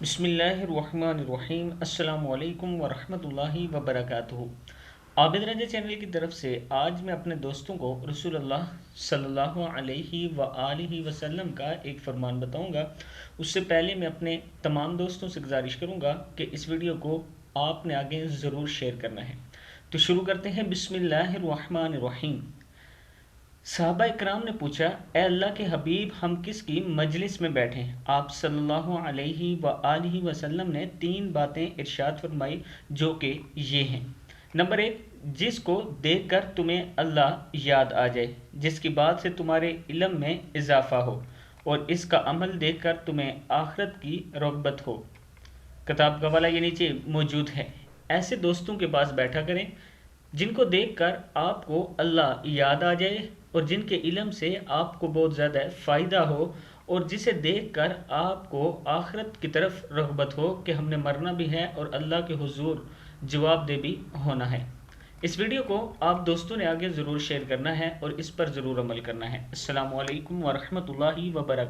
بسم اللہ الرحمن الرحیم، السلام علیکم ورحمۃ اللہ وبرکاتہ۔ عابد رضا چینل کی طرف سے آج میں اپنے دوستوں کو رسول اللہ صلی اللہ علیہ وآلہ وسلم کا ایک فرمان بتاؤں گا۔ اس سے پہلے میں اپنے تمام دوستوں سے گزارش کروں گا کہ اس ویڈیو کو آپ نے آگے ضرور شیئر کرنا ہے۔ تو شروع کرتے ہیں۔ بسم اللہ الرحمن الرحیم۔ صحابہ اکرام نے پوچھا، اے اللہ کے حبیب، ہم کس کی مجلس میں بیٹھیں؟ آپ صلی اللہ علیہ وآلہ وسلم نے 3 باتیں ارشاد فرمائی جو کہ یہ ہیں۔ نمبر 1، جس کو دیکھ کر تمہیں اللہ یاد آ جائے، جس کی بات سے تمہارے علم میں اضافہ ہو اور اس کا عمل دیکھ کر تمہیں آخرت کی رغبت ہو۔ کتاب کا حوالہ یہ نیچے موجود ہے۔ ایسے دوستوں کے پاس بیٹھا کریں جن کو دیکھ کر آپ کو اللہ یاد آ جائے اور جن کے علم سے آپ کو بہت زیادہ فائدہ ہو، اور جسے دیکھ کر آپ کو آخرت کی طرف رغبت ہو کہ ہم نے مرنا بھی ہے اور اللہ کے حضور جواب دہ بھی ہونا ہے۔ اس ویڈیو کو آپ دوستوں نے آگے ضرور شیئر کرنا ہے اور اس پر ضرور عمل کرنا ہے۔ السلام علیکم ورحمۃ اللہ وبرکاتہ۔